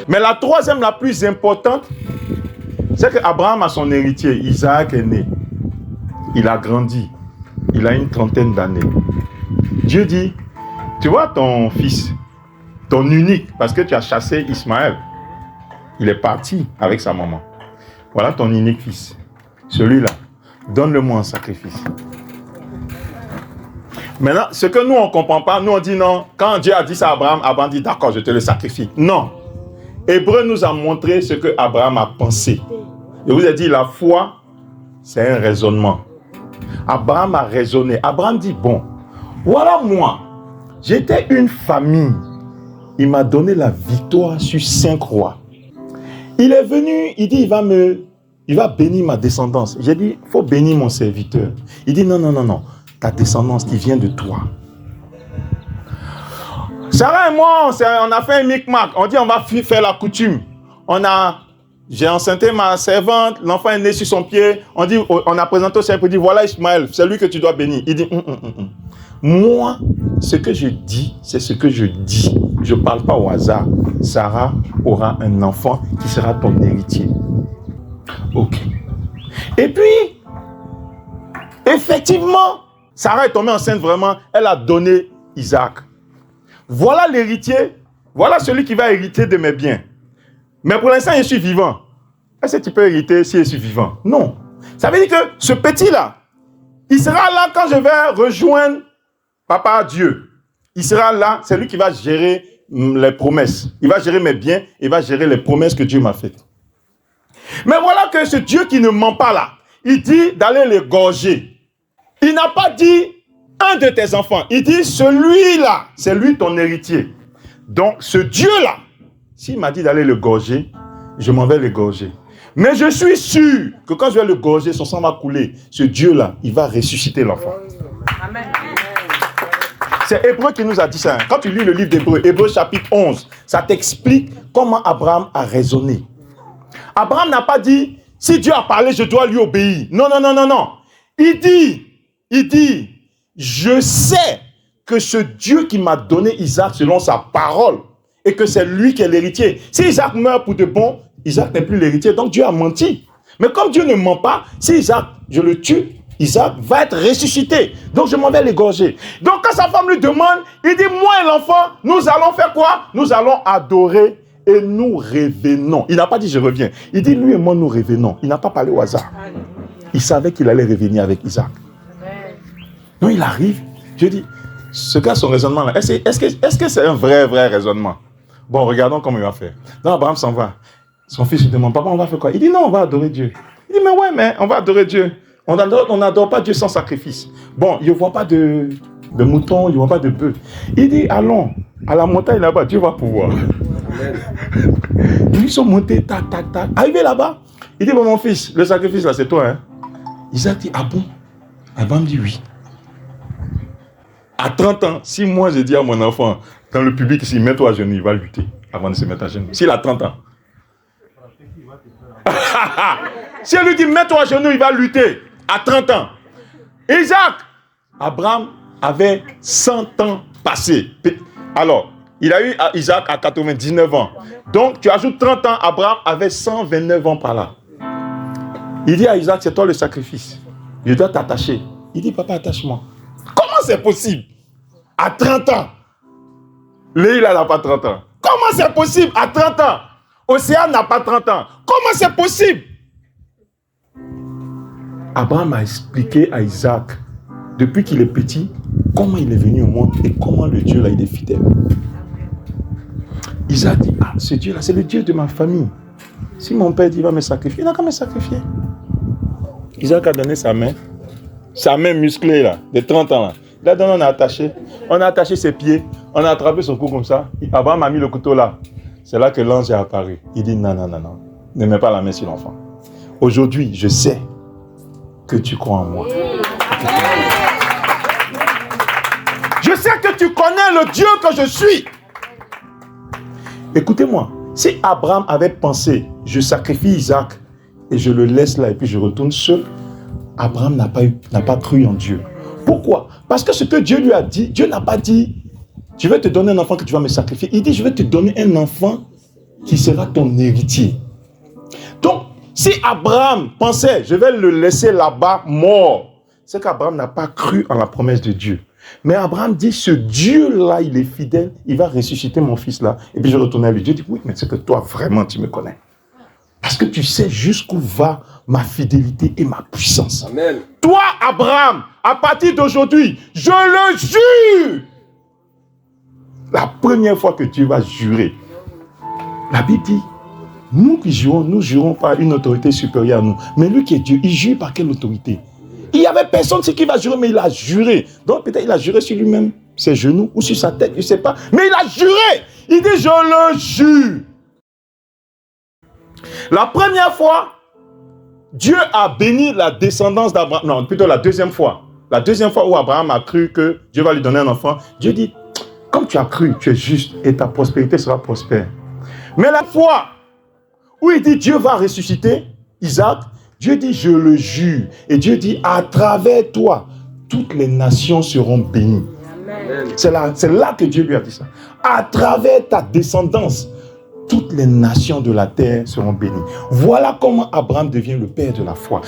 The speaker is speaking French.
Mais la troisième, la plus importante, c'est qu'Abraham a son héritier. Isaac est né. Il a grandi. Il a une trentaine d'années. Dieu dit, tu vois ton fils, ton unique, parce que tu as chassé Ismaël. Il est parti avec sa maman. Voilà ton unique fils. Celui-là, donne-le-moi en sacrifice. Maintenant, ce que nous, on ne comprend pas, nous, on dit non. Quand Dieu a dit ça à Abraham, Abraham dit d'accord, je te le sacrifie. Non. Hébreu nous a montré ce que Abraham a pensé. Je vous ai dit, la foi, c'est un raisonnement. Abraham a raisonné. Abraham dit, bon, voilà moi, j'étais une famille. Il m'a donné la victoire sur 5 rois. Il est venu, il dit, il va bénir ma descendance. J'ai dit, il faut bénir mon serviteur. Il dit, non. Ta descendance qui vient de toi. Sarah et moi, on a fait un micmac. On dit, on va faire la coutume. J'ai enceinté ma servante, l'enfant est né sur son pied. On a présenté au Seigneur pour dire, voilà Ismaël, c'est lui que tu dois bénir. Il dit, moi, ce que je dis, c'est ce que je dis. Je ne parle pas au hasard. Sarah aura un enfant qui sera ton héritier. Ok. Et puis, effectivement, Sarah est tombée enceinte vraiment. Elle a donné Isaac. Voilà l'héritier. Voilà celui qui va hériter de mes biens. Mais pour l'instant, je suis vivant. Est-ce que tu peux hériter si je suis vivant? Non. Ça veut dire que ce petit-là, il sera là quand je vais rejoindre Papa Dieu. Il sera là, c'est lui qui va gérer les promesses. Il va gérer mes biens, il va gérer les promesses que Dieu m'a faites. Mais voilà que ce Dieu qui ne ment pas là, il dit d'aller l'égorger. Il n'a pas dit un de tes enfants. Il dit celui-là, c'est lui ton héritier. Donc ce Dieu-là, s'il m'a dit d'aller l'égorger, je m'en vais l'égorger. Mais je suis sûr que quand je vais l'égorger, son sang va couler. Ce Dieu-là, il va ressusciter l'enfant. Amen. C'est Hébreu qui nous a dit ça. Quand tu lis le livre d'Hébreu, Hébreu chapitre 11, ça t'explique comment Abraham a raisonné. Abraham n'a pas dit, si Dieu a parlé, je dois lui obéir. Non. Il dit, je sais que ce Dieu qui m'a donné Isaac selon sa parole, et que c'est lui qui est l'héritier. Si Isaac meurt pour de bon, Isaac n'est plus l'héritier, donc Dieu a menti. Mais comme Dieu ne ment pas, si Isaac, je le tue, Isaac va être ressuscité. Donc je m'en vais l'égorger. Donc quand sa femme lui demande, il dit, moi et l'enfant, nous allons faire quoi? Nous allons adorer et nous revenons. Il n'a pas dit je reviens. Il dit, lui et moi, nous revenons. Il n'a pas parlé au hasard. Il savait qu'il allait revenir avec Isaac. Donc il arrive, je dis, ce gars, son raisonnement là, est-ce que c'est un vrai raisonnement? Bon, regardons comment il va faire. Donc Abraham s'en va. Son fils lui demande, papa, on va faire quoi? Il dit, non, on va adorer Dieu. Il dit, mais on va adorer Dieu. On n'adore pas Dieu sans sacrifice. Bon, il ne voit pas de mouton, il ne voit pas de bœuf. Il dit, allons, à la montagne là-bas, Dieu va pouvoir. Ils sont montés, tac. Arrivé là-bas, il dit, bon, mon fils, le sacrifice là, c'est toi, hein? Isaac dit, ah bon? Abraham dit, oui. À 30 ans, si moi j'ai dit à mon enfant, dans le public ici, mets-toi à genoux, il va lutter avant de se mettre à genoux. S'il a 30 ans. Si elle lui dit, mets-toi à genoux, il va lutter à 30 ans. Isaac, Abraham avait 100 ans passés. Alors, il a eu Isaac à 99 ans. Donc, tu ajoutes 30 ans, Abraham avait 129 ans par là. Il dit à Isaac, c'est toi le sacrifice. Je dois t'attacher. Il dit, papa, attache-moi. Comment c'est possible? À 30 ans. Léila n'a pas 30 ans. Comment c'est possible à 30 ans? Océane n'a pas 30 ans. Comment c'est possible? Abraham a expliqué à Isaac, depuis qu'il est petit, comment il est venu au monde et comment le Dieu là, il est fidèle. Isaac dit, ah, ce Dieu là, c'est le Dieu de ma famille. Si mon père dit, il va me sacrifier, il n'a qu'à me sacrifier. Isaac a donné sa main musclée là, de 30 ans là. Il a donné, on a attaché ses pieds, on a attrapé son cou comme ça. Abraham a mis le couteau là. C'est là que l'ange est apparu. Il dit, non, ne mets pas la main sur l'enfant. Aujourd'hui, je sais que tu crois en moi. Je sais que tu connais le Dieu que je suis. Écoutez-moi, si Abraham avait pensé, je sacrifie Isaac et je le laisse là et puis je retourne seul, Abraham n'a pas cru en Dieu. Pourquoi? Parce que ce que Dieu lui a dit, Dieu n'a pas dit, je vais te donner un enfant que tu vas me sacrifier. Il dit, je vais te donner un enfant qui sera ton héritier. Donc, si Abraham pensait, je vais le laisser là-bas mort, c'est qu'Abraham n'a pas cru en la promesse de Dieu. Mais Abraham dit, ce Dieu-là, il est fidèle, il va ressusciter mon fils-là. Et puis je retournais à lui. Dieu dit, oui, mais c'est que toi, vraiment, tu me connais. Parce que tu sais jusqu'où va ma fidélité et ma puissance. Amen. Toi, Abraham, à partir d'aujourd'hui, je le jure. La première fois que tu vas jurer, la Bible dit, nous qui jurons, nous jurons par une autorité supérieure à nous. Mais lui qui est Dieu, il jure par quelle autorité? Il n'y avait personne qui va jurer, mais il a juré. Donc peut-être il a juré sur lui-même, ses genoux ou sur sa tête, je ne sais pas. Mais il a juré. Il dit, je le jure. La première fois, Dieu a béni la descendance d'Abraham. Non, plutôt la deuxième fois. La deuxième fois où Abraham a cru que Dieu va lui donner un enfant, Dieu dit, comme tu as cru, tu es juste et ta prospérité sera prospère. Mais la fois où il dit Dieu va ressusciter Isaac, Dieu dit je le jure. Et Dieu dit à travers toi, toutes les nations seront bénies. C'est là que Dieu lui a dit ça. À travers ta descendance, toutes les nations de la terre seront bénies. Voilà comment Abraham devient le père de la foi.